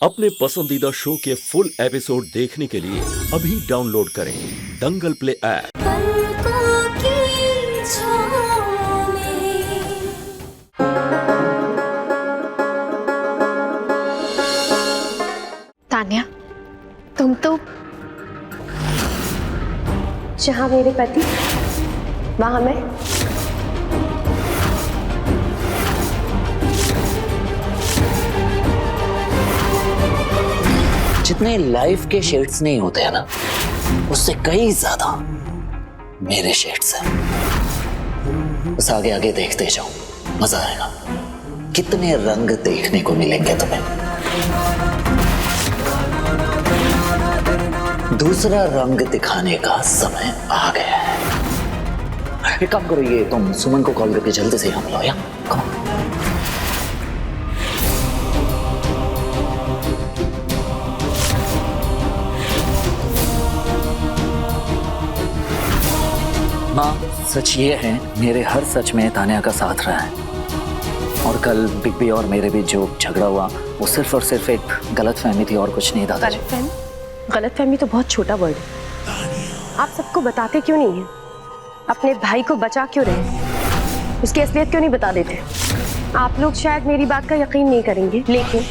अपने पसंदीदा शो के फुल एपिसोड देखने के लिए अभी डाउनलोड करें दंगल प्ले ऐप। पलकों की छाँव में। तान्या, तुम तो जहाँ मेरे पति वहाँ मैं। जितने लाइफ के शेड्स नहीं होते हैं ना, उससे कई ज्यादा मेरे शेड्स हैं। बस आगे आगे देखते जाओ, मजा आएगा। कितने रंग देखने को मिलेंगे तुम्हें। दूसरा रंग दिखाने का समय आ गया है। एक काम करो, ये तुम सुमन को कॉल करके जल्दी से यहाँ बुलाओ। या कम। माँ, सच ये है, मेरे हर सच में तान्या का साथ रहा है। और कल बिग बी और मेरे बीच जो झगड़ा हुआ, वो सिर्फ और सिर्फ एक गलतफहमी थी और कुछ नहीं। दादाजी, गलतफहमी तो बहुत छोटा वर्ड है। आप सबको बताते क्यों नहीं है? अपने भाई को बचा क्यों रहे? उसकी असलियत क्यों नहीं बता देते? आप लोग शायद मेरी बात का यकीन नहीं करेंगे, लेकिन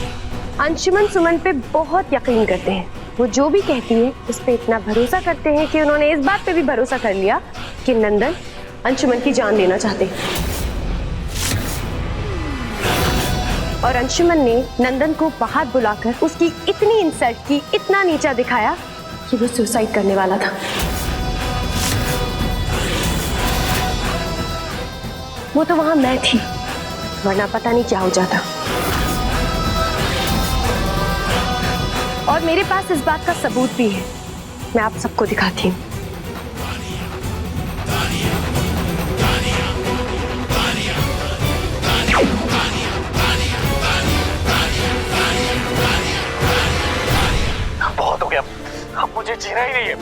अंशुमन सुमन पे बहुत यकीन करते हैं। वो जो भी कहती है उस पे इतना भरोसा करते हैं कि उन्होंने इस बात पे भी भरोसा कर लिया कि नंदन अंशुमन की जान लेना चाहते हैं। और अंशुमन ने नंदन को बाहर बुलाकर उसकी इतनी इंसल्ट की, इतना नीचा दिखाया कि वो सुसाइड करने वाला था। वो तो वहां मैं थी, वरना पता नहीं क्या हो जाता। और मेरे पास इस बात का सबूत भी है, मैं आप सबको दिखाती हूँ। बहुत हो गया, अब मुझे जीना ही नहीं है।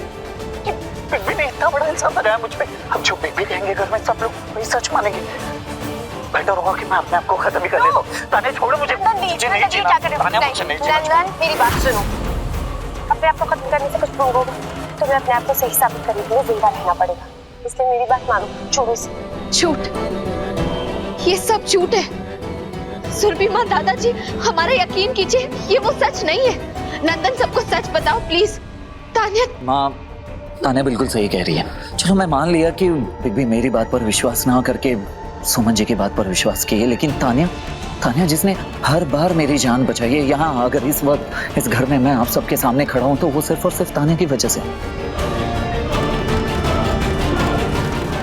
कि बिग बी ने इतना बड़ा इल्जाम लगाया मुझ पे। अब जो बिग बी कहेंगे घर में, सब लोग वही सच मानेंगे। बेटर होगा कि मैं अपने आप को खत्म ही कर लेता हूँ। तान्या छोड़ो मुझे, मुझे नहीं जीना। तान्या मुझे नहीं जीना। नंदन, मेरी बात सुनो। अपने आप को खत्म करने से कुछ प्रूव होगा, तुम्हें अपने आप को सही साबित करने के लिए जिंदा रहना पड़ेगा। इसलिए मेरी बात मानो, छोड़ो इसे। झूठ, ये सब झूठ है। सुरभि माँ, दादाजी, हमारा यकीन कीजिए, ये वो सच नहीं है। नंदन, सबको सच बताओ प्लीज। तान्या, माँ, तान्या बिल्कुल सही कह रही है। चलो मैं मान लिया कि बिग बी मेरी बात पर विश्वास ना करके सुमन जी की बात पर विश्वास किए, लेकिन तान्या जिसने हर बार मेरी जान बचाई है, यहाँ अगर इस वक्त इस घर में मैं आप सबके सामने खड़ा हूं तो वो सिर्फ और सिर्फ तान्या की वजह से।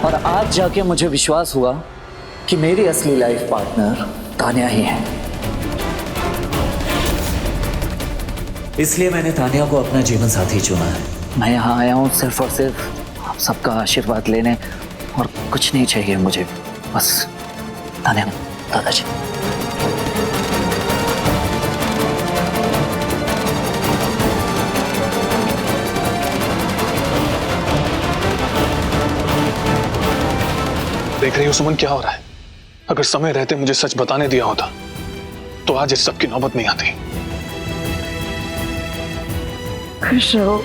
और आज जाके मुझे विश्वास हुआ कि मेरी असली लाइफ पार्टनर तान्या ही है। इसलिए मैंने तान्या को अपना जीवन साथी चुना है। मैं यहाँ आया हूँ सिर्फ और सिर्फ आप सबका आशीर्वाद लेने, और कुछ नहीं चाहिए मुझे, बस तान्या, दादाजी। देख रही हो सुमन क्या हो रहा है? अगर समय रहते मुझे सच बताने दिया होता तो आज इस सब की नौबत नहीं आती। खुश रहो।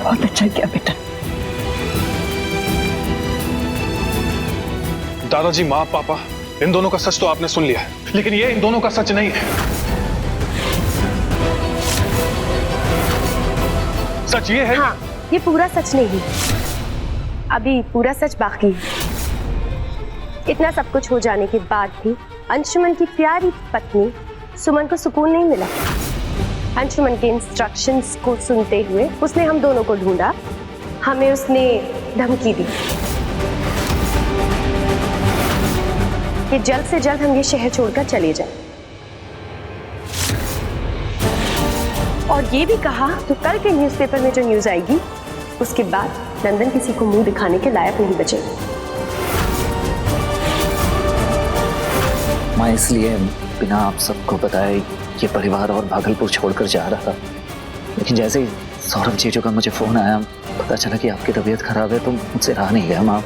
बहुत अच्छा किया बेटा। दादाजी, माँ, पापा, इन दोनों का सच तो आपने सुन लिया है, लेकिन ये इन दोनों का सच नहीं है। सच ये है। हाँ, ये पूरा सच नहीं है, अभी पूरा सच बाकी है। इतना सब कुछ हो जाने के बाद भी अंशुमन की प्यारी पत्नी सुमन को सुकून नहीं मिला। अंशुमन के इंस्ट्रक्शंस को सुनते हुए उसने हम दोनों को ढूंढा, हमें उसने धमकी दी कि जल्द से जल्द हम ये शहर छोड़कर चले जाएं। और ये भी कहा तो कल के न्यूज़पेपर में जो न्यूज़ आएगी उसके बाद नंदन किसी को मुंह दिखाने के लायक नहीं बचेगा। मैं इसलिए बिना आप सबको बताए ये परिवार और भागलपुर छोड़कर जा रहा था, लेकिन जैसे ही सौरभ जीजू का मुझे फोन आया, पता चला कि आपकी तबीयत खराब है, तो मुझसे रहा नहीं गया। माँ,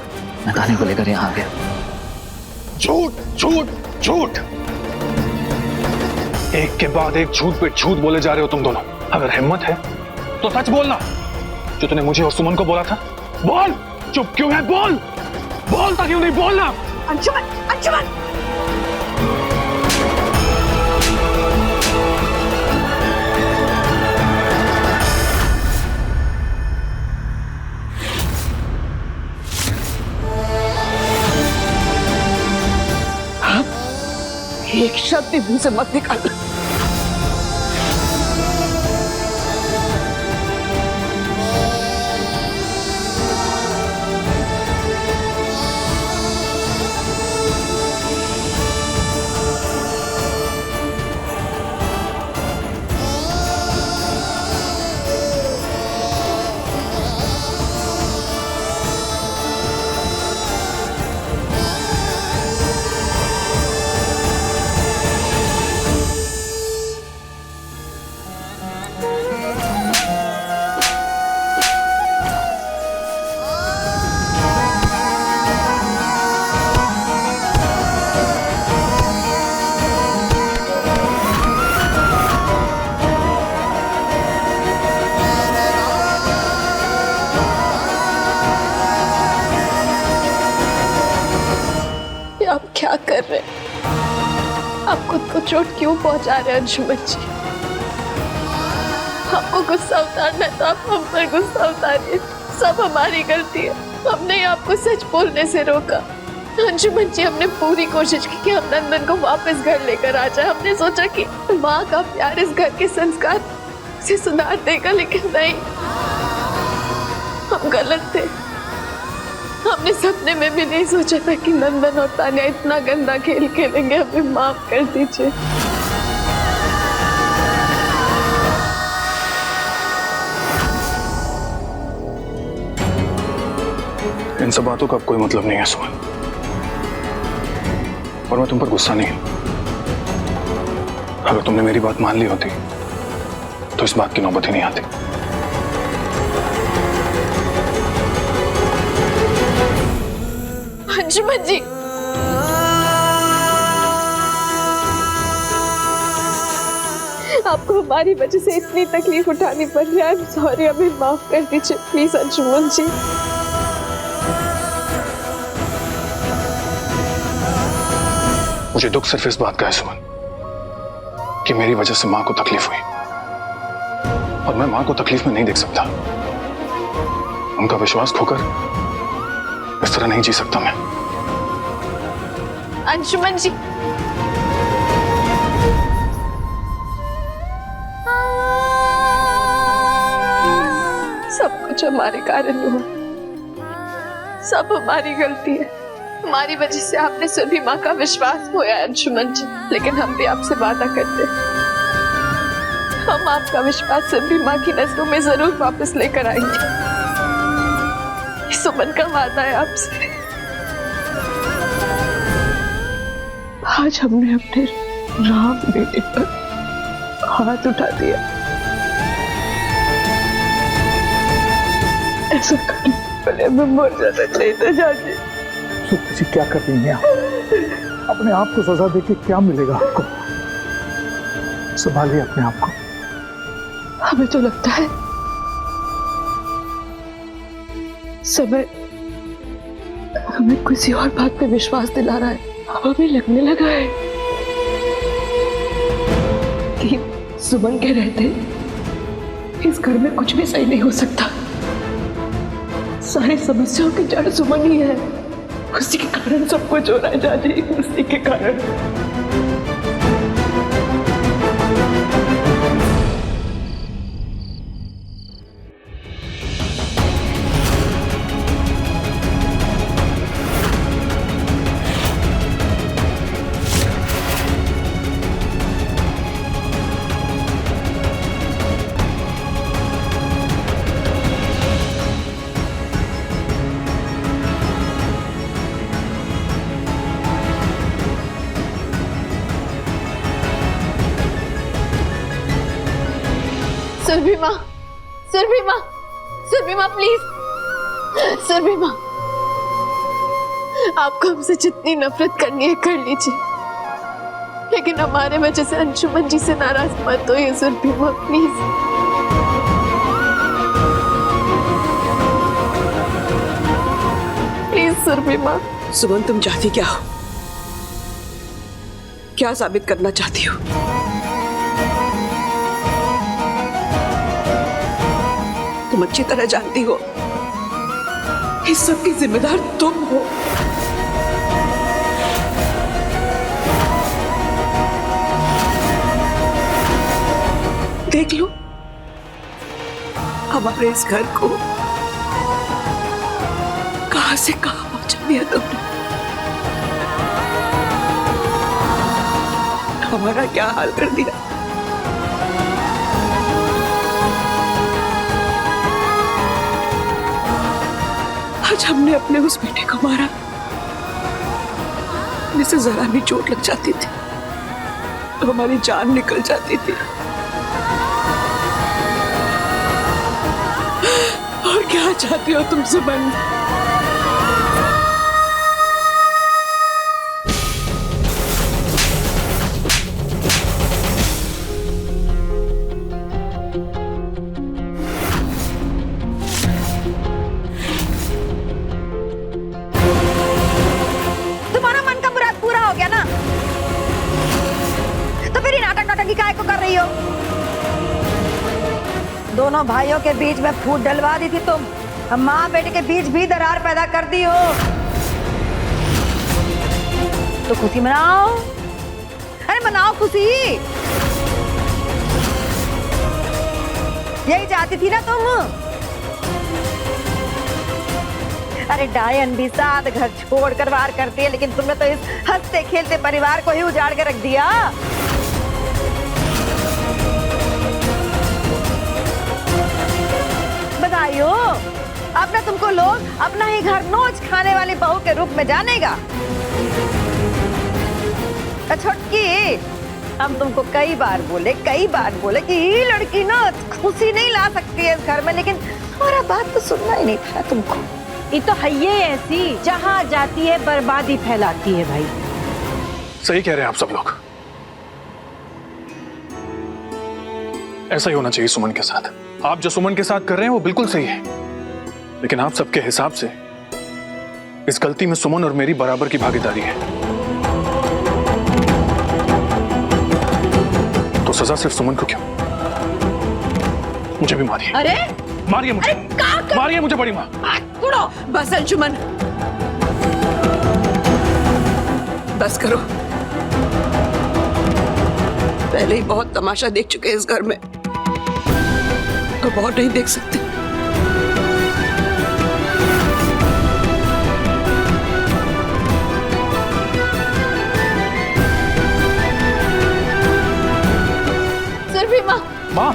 मैं तान्या को लेकर यहाँ आ गया। झूठ झूठ झूठ। एक के बाद एक झूठ पे झूठ बोले जा रहे हो तुम दोनों। अगर हिम्मत है तो सच बोलना, जो तूने मुझे और सुमन को बोला था। बोल, चुप क्यों है? बोल, बोलता क्यों नहीं? बोलना। अंशुमन, अंशुमन! एक शब्द भी मुंह से मत निकालना। आप क्या कर रहे हैं? आप खुद को चोट क्यों पहुंचा रहे हैं अंशुमन जी? आपको गुस्सा उतारना है तो आप हम पर गुस्सा उतारिए। सब हमारी गलती है, हमने आपको सच बोलने से रोका। अंशुमन जी, हमने पूरी कोशिश की कि हम नंदन को वापस घर लेकर आ जाए। हमने सोचा कि माँ का प्यार इस घर के संस्कार से सुधार देगा, लेकिन नहीं, हम गलत थे। हमने सपने में भी नहीं सोचा था कि नंदन और तानिया इतना गंदा खेल खेलेंगे। हमें माफ कर दीजिए। इन सब बातों का अब कोई मतलब नहीं है सुमन, और मैं तुम पर गुस्सा नहीं हूं। अगर तुमने मेरी बात मान ली होती तो इस बात की नौबत ही नहीं आती। अंशुमन जी, आपको हमारी वजह से इतनी तकलीफ उठानी पड़ रही है। आई एम सॉरी, हमें माफ कर दीजिए प्लीज अंशुमन जी। मुझे दुख सिर्फ इस बात का है सुमन कि मेरी वजह से मां को तकलीफ हुई, और मैं मां को तकलीफ में नहीं देख सकता। उनका विश्वास खोकर इस तरह नहीं जी सकता मैं। अंशुमन जी, सब कुछ हमारे कारण हुआ, सब हमारी गलती है। हमारी वजह से आपने सुरभि माँ का विश्वास खोया अंशुमन जी, लेकिन हम भी आपसे वादा करते, हम आपका विश्वास सुरभि माँ की नजरों में जरूर वापस लेकर आएंगे। सुमन का वादा है आपसे। आज हमने अपने राम बेटे पर हाथ उठा दिया। ऐसा करने पहले मैं मर जाना चाहिए था जाके। सुप्री जी, क्या कर रही हैं आप? अपने आप को सजा देके क्या मिलेगा आपको? संभालिए अपने आप को। हमें तो लगता है समय हमें किसी और बात पे विश्वास दिला रहा है। हमें लगने लगा है कि सुमन के रहते इस घर में कुछ भी सही नहीं हो सकता। सारी समस्याओं की जड़ सुमन ही है। उसी के कारण सब कुछ हो रहा है जाजी, उसी के कारण। सुरभि माँ, सुरभि माँ, सुरभि माँ प्लीज, सुरभि माँ, आपको हमसे जितनी नफरत करनी है कर लीजिए, लेकिन हमारे वजह से अंशुमन जी से नाराज मत हो ये सुरभि माँ, प्लीज। प्लीज सुरभि माँ। सुमन, तुम चाहती क्या हो? क्या साबित करना चाहती हो? तुम अच्छी तरह जानती हो इस सब की जिम्मेदार तुम हो। देख लो, हमारे इस घर को कहां से कहां पहुंचा दिया तुमने। हमारा क्या हाल कर दिया। आज हमने अपने उस बेटे को मारा जिसे जरा भी चोट लग जाती थी तो हमारी जान निकल जाती थी। और क्या चाहती हो तुम सुमन? तुम्हारा मन का मुराद पूरा हो गया ना, तो फिर ये नाटक नाटकी काहे को कर रही हो? दोनों भाइयों के बीच में फूट डलवा दी थी तुम, अब माँ बेटे के बीच भी दरार पैदा कर दी हो। तो खुशी मनाओ, अरे मनाओ खुशी। यही चाहती थी ना तुम? अरे डायन भी साथ घर छोड़कर वार करती है, लेकिन तुमने तो इस हंसते खेलते परिवार को ही उजाड़ के रख दिया। बताइयो, अब ना तुमको लोग अपना ही घर नोच खाने वाली बहू के रूप में जानेगा। छोटकी, हम तुमको कई बार बोले कि ये लड़की ना खुशी नहीं ला सकती है इस घर में, लेकिन हमारा बात तो सुनना ही नहीं था तुमको। ये तो है ये ऐसी, जहाँ जाती है बर्बादी फैलाती है भाई। सही कह रहे हैं आप सब लोग, ऐसा ही होना चाहिए सुमन के साथ। आप जो सुमन के साथ कर रहे हैं वो बिल्कुल सही है, लेकिन आप सबके हिसाब से इस गलती में सुमन और मेरी बराबर की भागीदारी है। तो सजा सिर्फ सुमन को क्यों? मुझे भी मारिए। अरे मारिए मुझे, मारिए मुझे बड़ी माँ। छोड़ो, बस अंशुमन, बस करो। पहले ही बहुत तमाशा देख चुके हैं इस घर में, तो बहुत नहीं देख सकते। सुरभि माँ। माँ,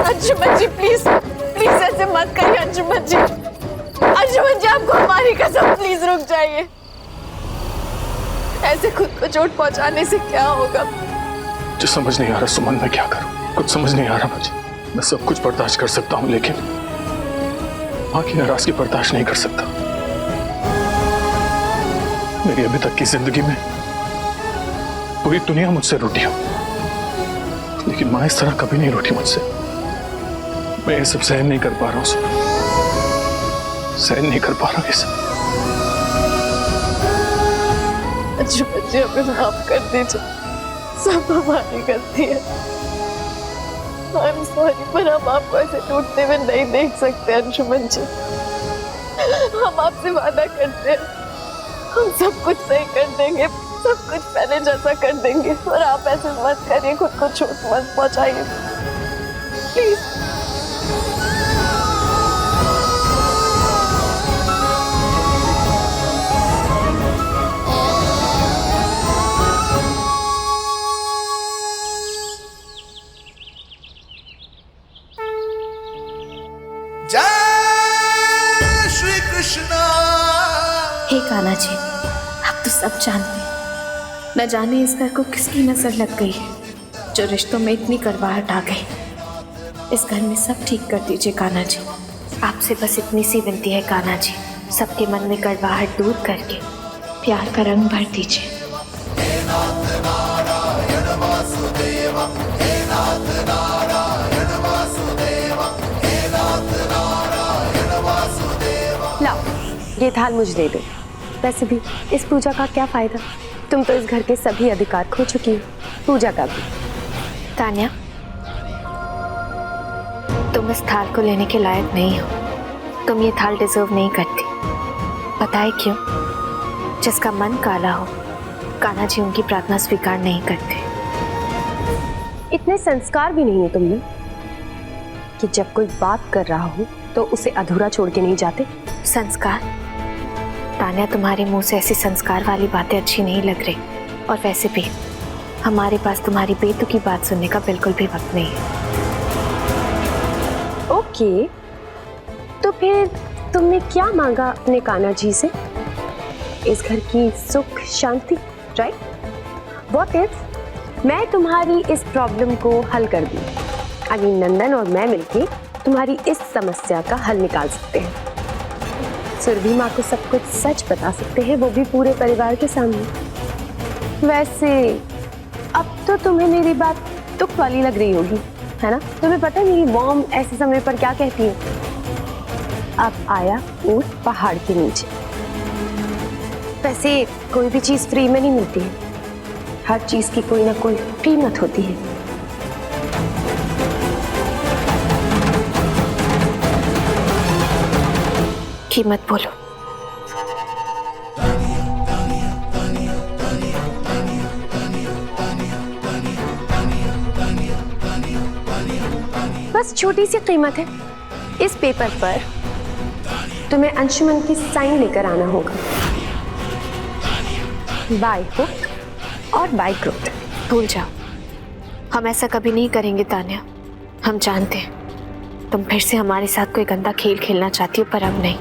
अंशुमन जी प्लीज, प्लीज ऐसे मत करिए अंशुमन जी। अंशुमन जी, आपको हमारी कसम, प्लीज रुक जाइए। ऐसे खुद को चोट पहुंचाने से क्या होगा? मुझे समझ नहीं आ रहा सुमन, मैं क्या करूं? कुछ समझ नहीं आ रहा मुझे। मैं सब कुछ बर्दाश्त कर सकता हूं, लेकिन मां की नाराजगी बर्दाश्त नहीं कर सकता। मेरी अभी तक की जिंदगी में पूरी दुनिया मुझसे रूठी हो, लेकिन मां इस तरह कभी नहीं रूठी मुझसे। मैं ये सब सहन नहीं कर पा रहा हूं, सहन नहीं कर पा रहा हूं ये सब। अंशुमन जी, हमें माफ कर दीजिए, सब हमारी गलती है। आई एम सॉरी, पर हम आपको ऐसे टूटते हुए नहीं देख सकते अंशुमन जी। हम आपसे वादा करते हैं, हम सब कुछ सही कर देंगे, सब कुछ पहले जैसा कर देंगे। और आप ऐसे मत करिए, खुद को चोट मत पहुंचाइए प्लीज। हे कान्हा जी, आप तो सब जानते हैं, न जाने इस घर को किसकी नजर लग गई है जो रिश्तों में इतनी कड़वाहट आ गई। इस घर में सब ठीक कर दीजिए कान्हा जी। आपसे बस इतनी सी विनती है कान्हा जी, सबके मन में कड़वाहट दूर करके प्यार का रंग भर दीजिए। लाओ, ये थाल मुझे दे दो। वैसे भी इस पूजा का क्या फायदा, तुम तो इस घर के सभी अधिकार खो चुकी हो, पूजा का भी। तान्या, तुम इस थाल को लेने के लायक नहीं हो, तुम ये थाल डिजर्व नहीं करती। पता है क्यों? जिसका मन काला हो, कान्हा जी उनकी प्रार्थना स्वीकार नहीं करते। इतने संस्कार भी नहीं है तुम में कि जब कोई बात कर रहा हो तो उसे अधूरा छोड़ के नहीं जाते। संस्कार? तान्या, तुम्हारे मुंह से ऐसी संस्कार वाली बातें अच्छी नहीं लग रही। और वैसे भी हमारे पास तुम्हारी बेतुकी बात सुनने का बिल्कुल भी वक्त नहीं है। ओके, तो फिर तुमने क्या मांगा अपने कान्हा जी से? इस घर की सुख शांति, राइट? व्हाट इफ मैं तुम्हारी इस प्रॉब्लम को हल कर दूं? अभी नंदन और मैं मिलके तुम्हारी इस समस्या का हल निकाल सकते हैं। सुरभि माँ को सब कुछ सच बता सकते हैं, वो भी पूरे परिवार के सामने। वैसे अब तो तुम्हें मेरी बात तुक वाली लग रही होगी, है ना? तुम्हें पता है मेरी मॉम ऐसे समय पर क्या कहती है? अब आया ऊंट पहाड़ के नीचे। वैसे कोई भी चीज फ्री में नहीं मिलती है, हर चीज की कोई ना कोई कीमत होती है। कीमत बोलो। बस छोटी सी कीमत है। इस पेपर पर तुम्हें अंशुमन की साइन लेकर आना होगा, बाय हुक और बाय क्रुक। भूल जाओ, हम ऐसा कभी नहीं करेंगे तान्या। हम जानते हैं तुम फिर से हमारे साथ कोई गंदा खेल खेलना चाहती हो, पर अब नहीं।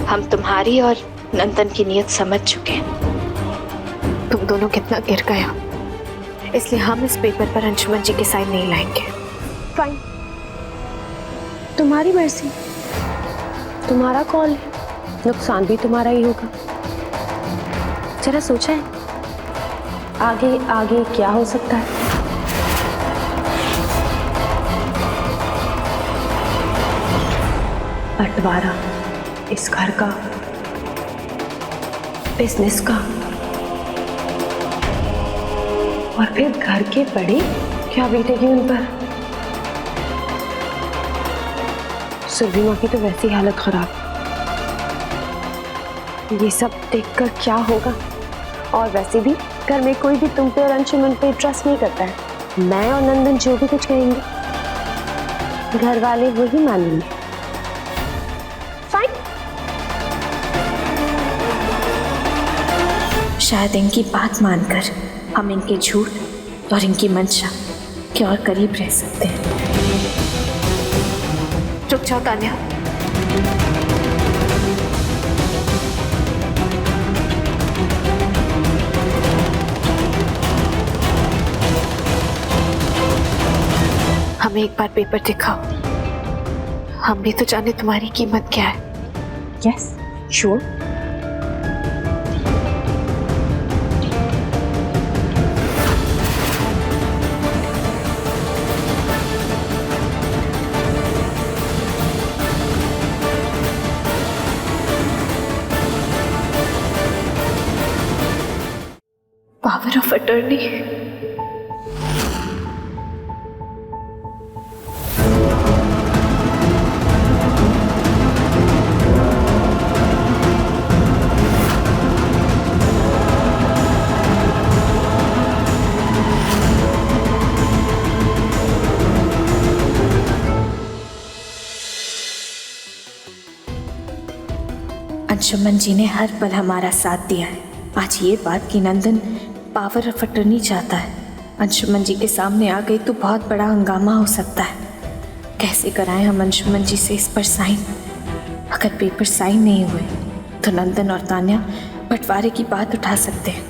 हम तुम्हारी और नंदन की नीयत समझ चुके हैं। तुम दोनों कितना गिर गए हो, इसलिए हम इस पेपर पर अंशुमन जी के साइन नहीं लाएंगे। फाइन, तुम्हारी मर्जी, तुम्हारा कॉल है, नुकसान भी तुम्हारा ही होगा। जरा सोचा है आगे आगे क्या हो सकता है? बंटवारा इस घर का, बिजनेस का, और फिर घर के बड़े क्या बीतेगी उन पर? सुरभि माँ की तो वैसी हालत खराब। ये सब देखकर क्या होगा? और वैसे भी घर में कोई भी तुम पे और अंशुमन पे ट्रस्ट नहीं करता है। मैं और नंदन जो भी कुछ कहेंगे घर वाले वही मानेंगे। फाइन। शायद इनकी बात मानकर हम इनके झूठ और इनकी मंशा के और करीब रह सकते हैं। रुक जाओ तान्या, हमें एक बार पेपर दिखाओ, हम भी तो जाने तुम्हारी कीमत क्या है। Yes, sure. Power of attorney. Anshuman ji ने हर पल हमारा साथ दिया है। आज ये बात कि नंदन पावर ऑफ अटर्नी चाहता है, अंशुमन जी के सामने आ गई तो बहुत बड़ा हंगामा हो सकता है। कैसे कराएं हम अंशुमन जी से इस पर साइन? अगर पेपर साइन नहीं हुए तो नंदन और तान्या बंटवारे की बात उठा सकते हैं।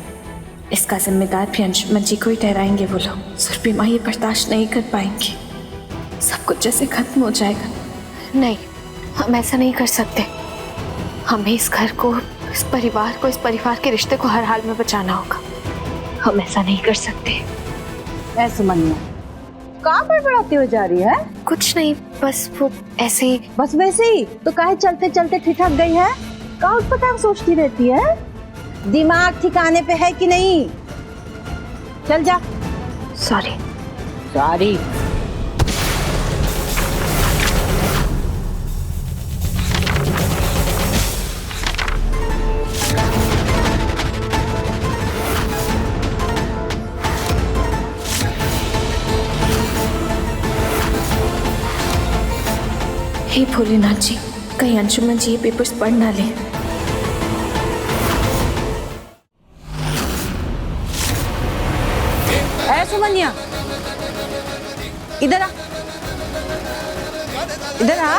इसका जिम्मेदार भी अंशुमन जी को ही ठहराएंगे वो लोग। सुरभि माँ ये बर्दाश्त नहीं कर पाएंगी, सब कुछ जैसे खत्म हो जाएगा। नहीं, हम ऐसा नहीं कर सकते। हमें इस घर को, इस परिवार के रिश्ते को हर हाल में बचाना होगा। हम ऐसा नहीं कर सकते। ऐसे मनिया कहाँ पर बढ़ाती हो जा रही है? कुछ नहीं, बस वो ऐसे ही। बस वैसे ही तो काहे चलते चलते ठिठक गई है? कहाँ उस पर सोचती रहती है? दिमाग ठिकाने पे है कि नहीं? चल जा। सॉरी। सॉरी। हे भोलेनाथ जी, कहीं अंशुमन जी ये पेपर्स पढ़ ना लें। सुमनिया इधर आ, इधर आ।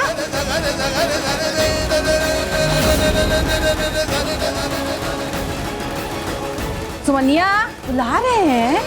सुमनिया बुला रहे हैं।